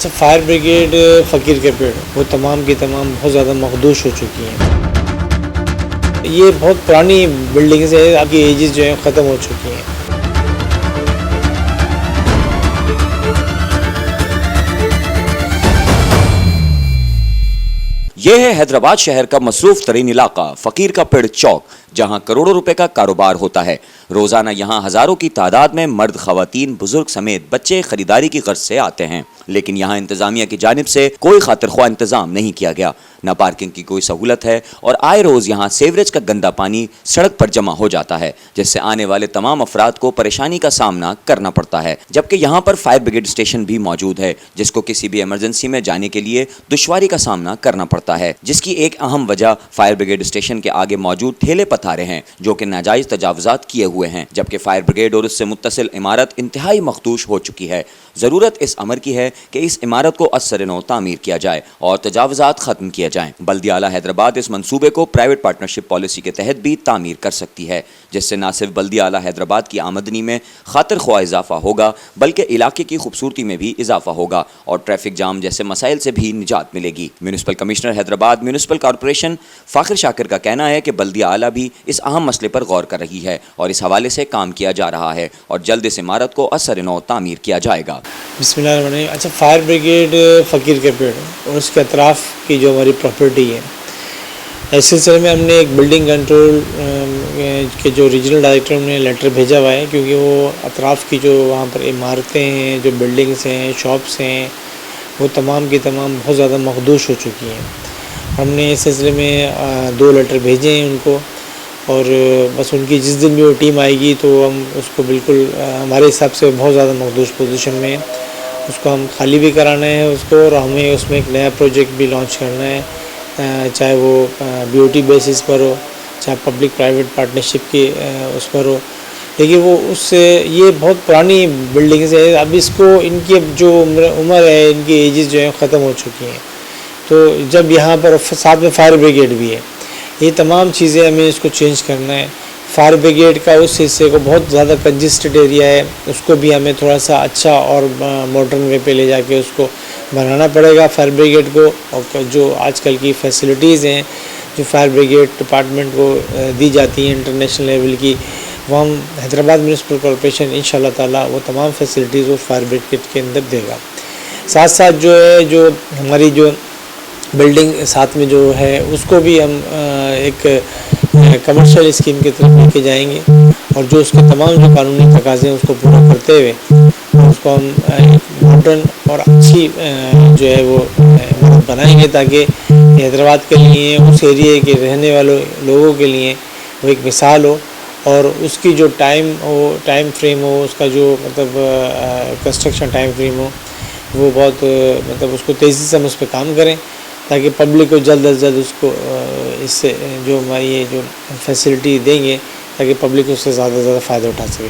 اچھا، fire brigade فقیر کے پیڑ وہ تمام کی تمام بہت زیادہ مخدوش ہو چکی ہیں۔ یہ بہت پرانی بلڈنگز ہیں، اب کی ایجز جو ہیں ختم ہو چکی ہیں۔ یہ ہے حیدرآباد شہر کا مصروف ترین علاقہ فقیر کا پیڑ چوک، جہاں کروڑوں روپے کا کاروبار ہوتا ہے۔ روزانہ یہاں ہزاروں کی تعداد میں مرد، خواتین، بزرگ سمیت بچے خریداری کی غرض سے آتے ہیں، لیکن یہاں انتظامیہ کی جانب سے کوئی خاطر خواہ انتظام نہیں کیا گیا۔ نہ پارکنگ کی کوئی سہولت ہے اور آئے روز یہاں سیوریج کا گندا پانی سڑک پر جمع ہو جاتا ہے، جس سے آنے والے تمام افراد کو پریشانی کا سامنا کرنا پڑتا ہے۔ جبکہ یہاں پر فائر بریگیڈ اسٹیشن بھی موجود ہے، جس کو کسی بھی ایمرجنسی میں جانے کے لیے دشواری کا سامنا کرنا پڑتا ہے، جس کی ایک اہم وجہ فائر بریگیڈ اسٹیشن کے آگے موجود ٹھیلے پتھارے ہیں، جو کہ ناجائز تجاوزات کیے ہوئے ہیں۔ جبکہ فائر بریگیڈ اور اس سے متصل عمارت انتہائی مخدوش ہو چکی ہے۔ ضرورت اس امر کی ہے کہ اس عمارت کو ازسر نو تعمیر کیا جائے اور تجاوزات ختم کیے جائیں۔ بلدیہ اعلیٰ حیدرآباد اس منصوبے کو پرائیویٹ پارٹنرشپ پالیسی کے تحت بھی تعمیر کر سکتی ہے، جس سے نہ صرف بلدیہ اعلیٰ حیدرآباد کی آمدنی میں خاطر خواہ اضافہ ہوگا، بلکہ علاقے کی خوبصورتی میں بھی اضافہ ہوگا اور ٹریفک جام جیسے مسائل سے بھی نجات ملے گی۔ Municipal commissioner Hyderabad municipal corporation Fakhir Shakir کا کہنا ہے کہ بلدیہ اعلیٰ بھی اس اہم مسئلے پر غور کر رہی ہے اور اس حوالے سے کام کیا جا رہا ہے اور جلد اس عمارت کو ازسر نو تعمیر کیا جائے گا۔ بسم اللہ الرحمن الرحیم۔ اچھا، فائر بریگیڈ فقیر کے پیڑ اور اس کے اطراف کی جو ہماری پراپرٹی ہے، اس سلسلے میں ہم نے ایک بلڈنگ کنٹرول کے جو ریجنل ڈائریکٹر نے لیٹر بھیجا ہوا ہے، کیونکہ وہ اطراف کی جو وہاں پر عمارتیں ہیں، جو بلڈنگس ہیں، شاپس ہیں، وہ تمام کی تمام بہت زیادہ مخدوش ہو چکی ہیں۔ ہم نے اس سلسلے میں 2 لیٹر بھیجے ہیں ان کو، اور بس ان کی جس دن بھی وہ ٹیم آئے گی تو ہم اس کو بالکل ہمارے حساب سے بہت زیادہ مخدوش پوزیشن میں ہے، اس کو ہم خالی بھی کرانا ہے اس کو، اور ہمیں اس میں ایک نیا پروجیکٹ بھی لانچ کرنا ہے، چاہے وہ بی او ٹی بیسس پر ہو، چاہے پبلک پرائیویٹ پارٹنرشپ کی اس پر ہو، لیکن وہ اس سے یہ بہت پرانی بلڈنگز ہیں، اب اس کو ان کی جو عمر ہے، ان کی ایجز جو ہیں ختم ہو چکی ہیں، تو جب یہاں پر ساتھ میں فائر بریگیڈ بھی ہے، یہ تمام چیزیں ہمیں اس کو چینج کرنا ہے۔ فائر بریگیڈ کا اس حصے کو بہت زیادہ کنجسٹڈ ایریا ہے، اس کو بھی ہمیں تھوڑا سا اچھا اور ماڈرن وے پہ لے جا کے اس کو بنانا پڑے گا فائر بریگیڈ کو، اور جو آج کل کی فیسلٹیز ہیں جو فائر بریگیڈ ڈپارٹمنٹ کو دی جاتی ہیں انٹرنیشنل لیول کی، وہ ہم حیدرآباد میونسپل کارپوریشن انشاءاللہ تعالیٰ وہ تمام فیسلٹیز وہ فائر بریگیڈ کے اندر دے گا۔ ساتھ ساتھ جو ہے، جو ہماری جو بلڈنگ ساتھ میں جو ہے، اس کو بھی ہم ایک کمرشل اسکیم کی طرف لے کے جائیں گے، اور جو اس کے تمام جو قانونی تقاضے ہیں اس کو پورا کرتے ہوئے اس کو ہم ایک ماڈرن اور اچھی جو ہے وہ عمارت بنائیں گے، تاکہ حیدرآباد کے لیے، اس ایریے کے رہنے والے لوگوں کے لیے وہ ایک مثال ہو، اور اس کی جو ٹائم فریم ہو، اس کا جو مطلب کنسٹرکشن ٹائم فریم ہو، وہ بہت مطلب اس کو تیزی سے ہم اس پہ کام کریں، تاکہ پبلک کو جلد از جلد اس کو اس سے جو ہماری یہ جو فیسلٹی دیں گے، تاکہ پبلک اس سے زیادہ سے زیادہ فائدہ اٹھا سکے۔